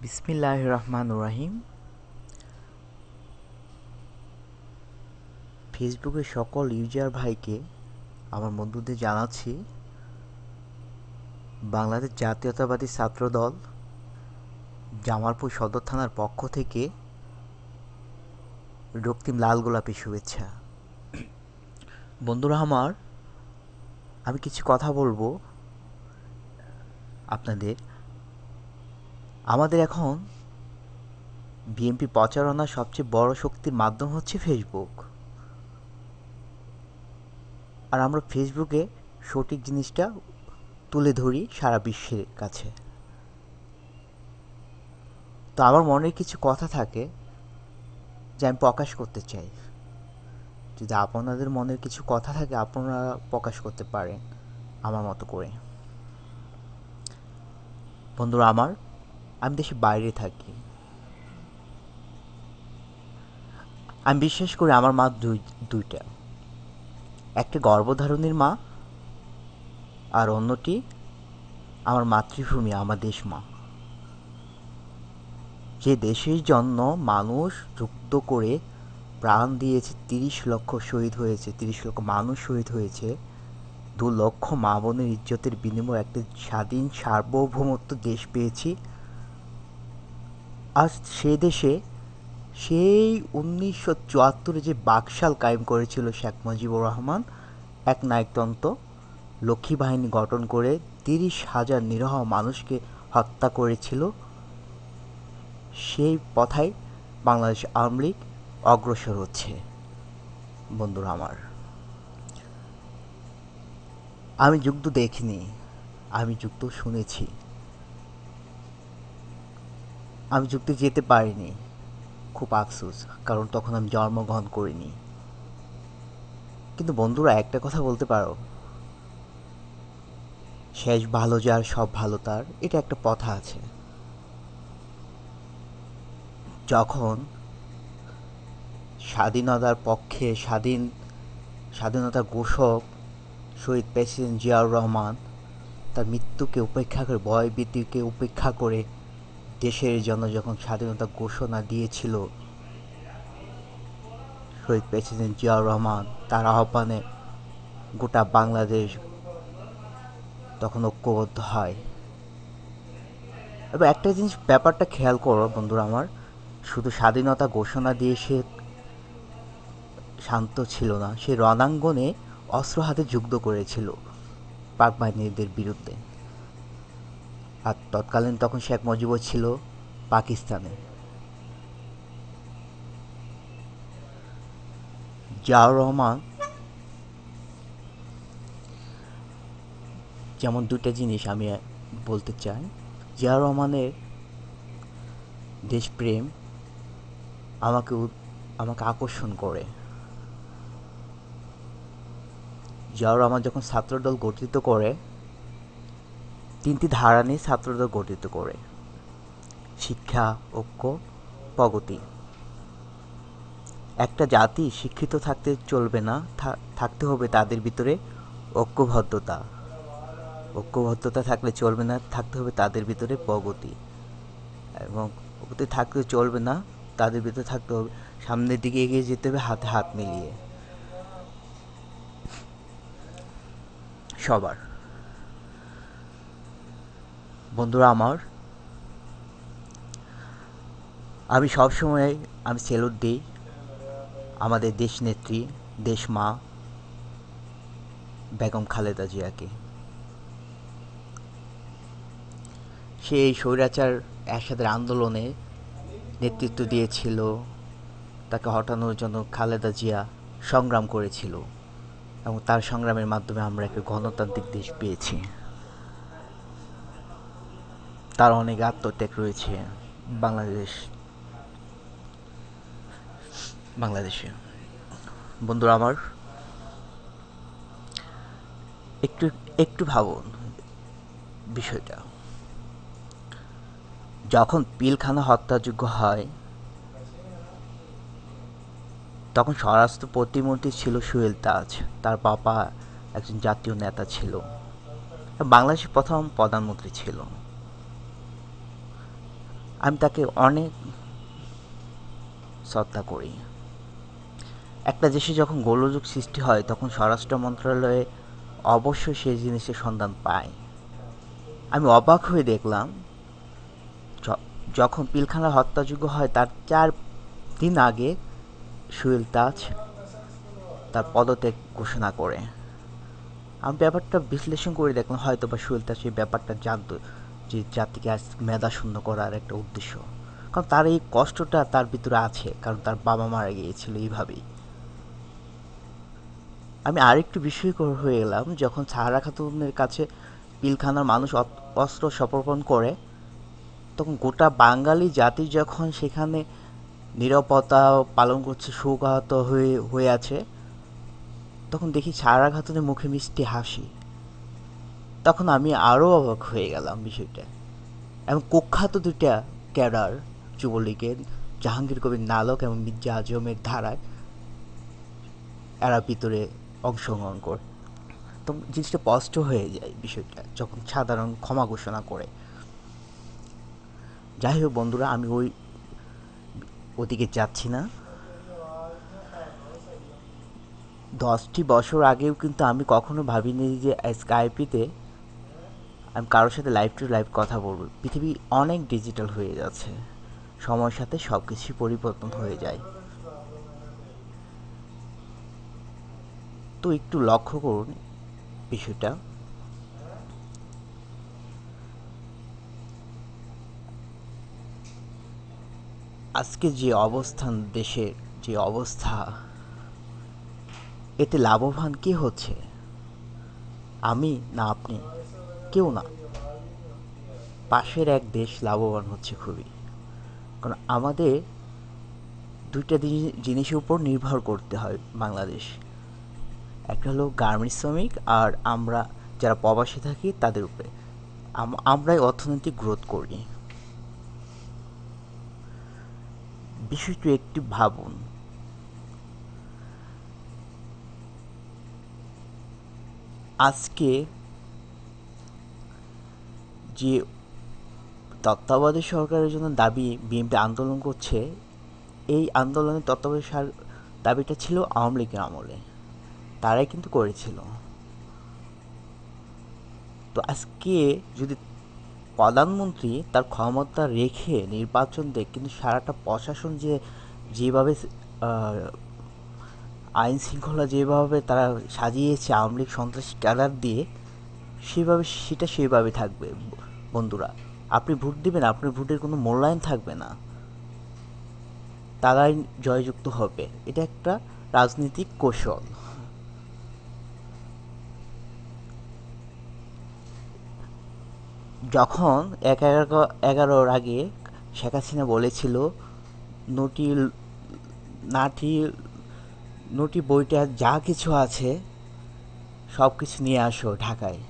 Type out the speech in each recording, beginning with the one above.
বিসমিল্লাহির রহমানির রহিম। ফেসবুকের সকল ইউজার ভাইকে আমার বন্ধুদের জানাচ্ছি, বাংলাদেশ জাতীয়তাবাদী ছাত্রদল জামালপুর সদর থানার পক্ষ থেকে রক্তিম লাল গোলাপী শুভেচ্ছা। বন্ধুরা আমার, আমি কিছু কথা বলবো আপনাদের। আমাদের এখন বিএনপি প্রচারণার সবচেয়ে বড় শক্তির মাধ্যম হচ্ছে ফেসবুক। আর আমরা ফেসবুকে সঠিক জিনিসটা তুলে ধরি সারা বিশ্বের কাছে। তো আমার মনে কিছু কথা থাকে যা আমি প্রকাশ করতে চাই। যদি আপনাদের মনের কিছু কথা থাকে, আপনারা প্রকাশ করতে পারেন আমার মতো করে। বন্ধুরা আমার, আমি দেশের বাইরে থাকি। আমি বিশ্বাস করি আমার মা দুইটা, একটা গর্ভধারণীর মা, আর অন্যটি আমার মাতৃভূমি, আমার দেশ মা। যে দেশের জন্য মানুষ যুদ্ধ করে প্রাণ দিয়েছে, ৩০ লক্ষ শহীদ হয়েছে, ৩০ লক্ষ মানুষ শহীদ হয়েছে, ২ লক্ষ মা বোনের ইজ্জতের বিনিময়ে একটা স্বাধীন সার্বভৌমত্ব দেশ পেয়েছি। আজ সে দেশে সেই ১৯৭৪ যে বাকশাল কায়েম করেছিল শেখ মুজিবুর রহমান, এক নায়কতন্ত্র লক্ষ্মী বাহিনী গঠন করে ৩০,০০০ নিরীহ মানুষকে হত্যা করেছিল, সেই পথায় বাংলাদেশ আওয়ামী লীগ অগ্রসর হচ্ছে। বন্ধুরা আমার, আমি যুদ্ধ দেখিনি, আমি যুদ্ধ শুনেছি। আমি যুদ্ধে যেতে পারিনি, খুব আফসোস, কারণ তখন আমি জন্মগ্রহণ করিনি। কিন্তু বন্ধুরা, একটা কথা বলতে পারো, শেষ ভালো যার সব ভালো তার, এটা একটা কথা আছে। যখন স্বাধীনতার পক্ষে স্বাধীনতার ঘোষক শহীদ প্রেসিডেন্ট জিয়াউর রহমান তার মৃত্যুকে উপেক্ষা করে, ভয় ভীতিকে উপেক্ষা করে দেশের জন্য যখন স্বাধীনতা ঘোষণা দিয়েছিল শহীদ প্রেসিডেন্ট জিয়াউর রহমান, তার আহ্বানে গোটা বাংলাদেশ তখন ঐক্যবদ্ধ হয়। এবার একটা জিনিস, ব্যাপারটা খেয়াল করো বন্ধুরা আমার, শুধু স্বাধীনতা ঘোষণা দিয়ে সে শান্ত ছিল না, সে রণাঙ্গনে অস্ত্র হাতে যুদ্ধ করেছিল পাক বাহিনীদের বিরুদ্ধে। আর তৎকালীন তখন শেখ মুজিবুর ছিল পাকিস্তানে। জিয়াউর রহমান, যেমন দুইটা জিনিস আমি বলতে চাই। জিয়াউর রহমানের দেশপ্রেম আমাকে আমাকে আকর্ষণ করে। জিয়াউর রহমান যখন ছাত্রদল গঠিত করে, 3টি ধারা নিয়ে ছাত্রদল গঠিত করে: শিক্ষা, ঐক্য, প্রগতি। একটা জাতি শিক্ষিত থাকতে চলবে না, থাকতে হবে তাদের ভিতরে ঐক্যবদ্ধতা। ঐক্যবদ্ধতা থাকলে চলবে না, থাকতে হবে তাদের ভিতরে প্রগতি। এবং প্রগতি থাকলে চলবে না, তাদের ভিতরে থাকতে হবে, সামনের দিকে এগিয়ে যেতে হবে হাতে হাত মিলিয়ে সবার। বন্ধুরা আমার, আমি সবসময় সেলুট দিই আমাদের দেশনেত্রী, দেশমা বেগম খালেদা জিয়াকে। সে এই স্বৈরাচার এরশাদের আন্দোলনে নেতৃত্ব দিয়েছিল, তাকে হটানোর জন্য খালেদা জিয়া সংগ্রাম করেছিল, এবং তার সংগ্রামের মাধ্যমে আমরা একটা গণতান্ত্রিক দেশ পেয়েছি। তার অনেক আত্মত্যাগ রয়েছে বাংলাদেশ বাংলাদেশে। বন্ধুরা আমার, একটু একটু ভাবুন বিষয়টা। যখন পিলখানা হত্যাযোগ্য হয়, তখন স্বরাষ্ট্র প্রতিমন্ত্রী ছিল সোহেল তাজ, তার বাবা একজন জাতীয় নেতা ছিল, বাংলাদেশের প্রথম প্রধানমন্ত্রী ছিল। আমি তাকে অনেক শ্রদ্ধা করি। একটা দেশে যখন গোলযোগ সৃষ্টি হয় তখন স্বরাষ্ট্র মন্ত্রণালয়ে অবশ্যই সেই জিনিসের সন্ধান পায়। আমি অবাক হয়ে দেখলাম যখন পিলখানা হত্যাযোগ্য হয় তার 4 দিন আগে সুহেল তাজ তার পদত্যাগ ঘোষণা করে। আমি ব্যাপারটা বিশ্লেষণ করে দেখলাম হয়তো বা সুহেল তাজ এই ব্যাপারটা জানতো যে জাতিকে আজ মেধা শূন্য করার একটা উদ্দেশ্য, কারণ তার এই কষ্টটা তার ভিতরে আছে, কারণ তার বাবা মারা গিয়েছিল এইভাবেই। আমি আরেকটু বিস্ময়কর হয়ে গেলাম যখন সাহারা খাতুনের কাছে পিলখানার মানুষ অস্ত্র সমর্পণ করে, তখন গোটা বাঙালি জাতি যখন সেখানে নিরাপত্তা পালন করছে, শোকাহত হয়ে আছে, তখন দেখি সাহারা খাতুনের মুখে মিষ্টি হাসি। তখন আমি আরও অবাক হয়ে গেলাম বিষয়টা। এবং কুখ্যাত দুইটা ক্যাডার যুবলীগের, জাহাঙ্গীর কবির নালক এবং মির্জা আজমের ধারায় এরা ভিতরে অংশগ্রহণ করে। তো জিনিসটা স্পষ্ট হয়ে যায় বিষয়টা যখন সাধারণ ক্ষমা ঘোষণা করে। যাই হোক বন্ধুরা, আমি ওদিকে যাচ্ছি না। 10টি বছর আগেও কিন্তু আমি কখনো ভাবিনি যে স্কাইপিতে আমি কারোর সাথে লাইভ টু লাইভ কথা বলবো। পৃথিবী অনেক ডিজিটাল হয়ে যাচ্ছে, সময়ের সাথে সব কিছুই পরিবর্তন হয়ে যায়। তো একটু লক্ষ্য করুন বিষয়টা। আজকে যে অবস্থান, দেশের যে অবস্থা, এতে লাভবান কে হচ্ছে? আমি না আপনি? কেউ না। পাশের এক দেশ লাভবান হচ্ছে খুবই, কারণ আমাদের দুইটা জিনিসের উপর নির্ভর করতে হয় বাংলাদেশ। একটা হলো গার্মেন্টস শ্রমিক, আর আমরা যারা প্রবাসী থাকি তাদের উপরে আমরাই অর্থনৈতিক গ্রোথ করি। বিষয়টি একটু ভাবুন। আজকে যে তত্ত্বাবধায়ক সরকারের জন্য দাবি বিএনপি আন্দোলন করছে, এই আন্দোলনের তত্ত্বাবধায়ক দাবিটা ছিল আওয়ামী লীগের আমলে, তারাই কিন্তু করেছিল। তো আজকে যদি প্রধানমন্ত্রী তার ক্ষমতা রেখে নির্বাচন দেয়, কিন্তু সারাটা প্রশাসন যেভাবে আইন শৃঙ্খলা যেভাবে তারা সাজিয়েছে আওয়ামী লীগ সন্ত্রাসী ক্যাডার দিয়ে, সেভাবে থাকবে। বন্ধুরা, আপনি ভোট দিবেন, আপনার ভোটের কোনো মূল্যায়ন থাকবে না, তারাই জয়যুক্ত হবে। এটা একটা রাজনৈতিক কৌশল। যখন 11-11 আগে শেখ হাসিনা বলেছিল নটি নাটি নটি বইটা যা কিছু আছে সব কিছু নিয়ে আসো ঢাকায়,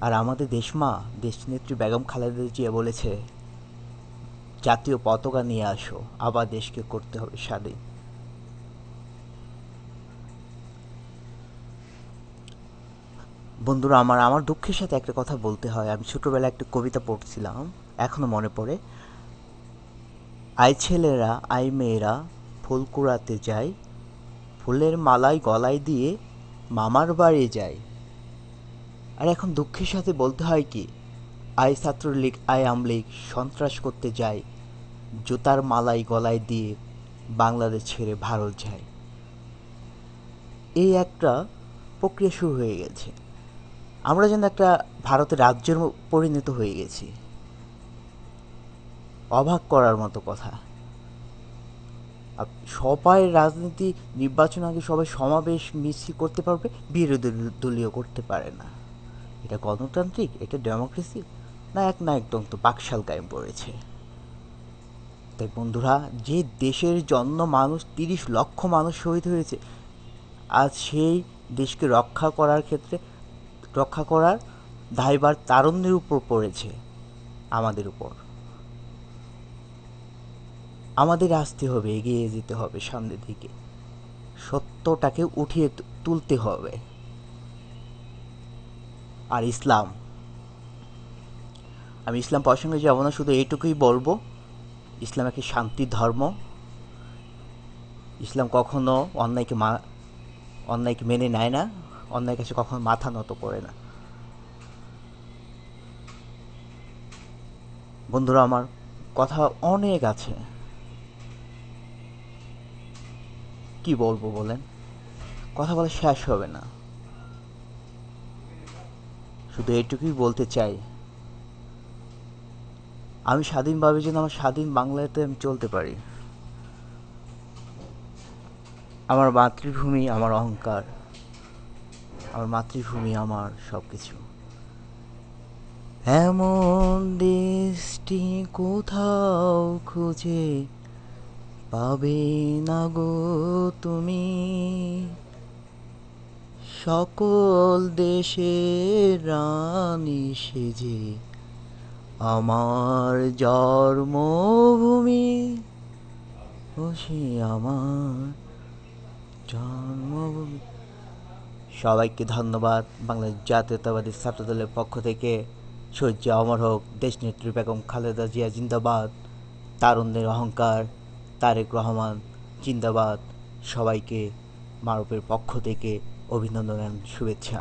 আর আমাদের দেশমা দেশনেত্রী বেগম খালেদা জিয়া বলেছে জাতীয় পতাকা নিয়ে আসো, আবার দেশকে করতে হবে স্বাধীন। বন্ধুরা, আমার আমার দুঃখের সাথে একটা কথা বলতে হয়। আমি ছোটবেলায় একটা কবিতা পড়ছিলাম, এখনো মনে পড়ে। আই ছেলেরা আই মেয়েরা ফুল কুড়াতে যায়, ফুলের মালাই গলায় দিয়ে মামার বাড়ি যায়। আর এখন দুঃখের সাথে বলতে হয় কি, আই ছাত্রলীগ আই আমলীগ সন্ত্রাস করতে যায়, জুতার মালাই গলায় দিয়ে বাংলাদেশ ছেড়ে ভারত যায়। এই একটা প্রক্রিয়া শুরু হয়ে গেছে। আমরা যেন একটা ভারতের রাজ্যের পরিণত হয়ে গেছি। অবাক করার মতো কথা। সবাই রাজনীতি, নির্বাচন আগে সবাই সমাবেশ মিছিল করতে পারবে, বিরোধী দলীয় করতে পারে না। এটা গণতান্ত্রিক? এটা ডেমোক্রেসি? না একদম তো বাকশাল কায়েম করেছে। তাই বন্ধুরা, যে দেশের জন্য 30 লক্ষ মানুষ শহীদ হয়েছে, আজ সেই দেশকে রক্ষা করার দায়ভার তারুণ্যের উপর পড়েছে, আমাদের উপর। আমাদের আসতে হবে, এগিয়ে যেতে হবে সামনের দিকে, সত্যটাকে উঠিয়ে তুলতে হবে। আর ইসলাম, আমি ইসলাম প্রসঙ্গে যাব না, শুধু এইটুকুই বলবো, ইসলাম একটি শান্তির ধর্ম। ইসলাম কখনো অন্যায়কে মেনে নেয় না, অন্যায়ের কাছে কখনো মাথা নত করে না। বন্ধুরা আমার, কথা অনেক আছে, কি বলবো বলেন, কথা বলা শেষ হবে না। শুধু এইটুকুই বলতে চাই, আমি স্বাধীনভাবে যেন আমার স্বাধীন বাংলাতে আমি চলতে পারি। আমার মাতৃভূমি আমার অহংকার, আমার মাতৃভূমি আমার সব কিছু। এমন দেশটি কোথাও খুঁজে পাবে না গো তুমি, সকল দেশের রানী সেজে আমার জন্মভূমি, বসে আমার জন্মভূমি। সবাইকে ধন্যবাদ। বাংলাদেশ জাতীয়তাবাদী ছাত্রদলের পক্ষ থেকে শহীদ অমর হোক, দেশনেত্রী বেগম খালেদা জিয়া জিন্দাবাদ, তারুণ্যের অহংকার তারেক রহমান জিন্দাবাদ। সবাইকে মারুপের পক্ষ থেকে অভিনন্দন, শুভেচ্ছা।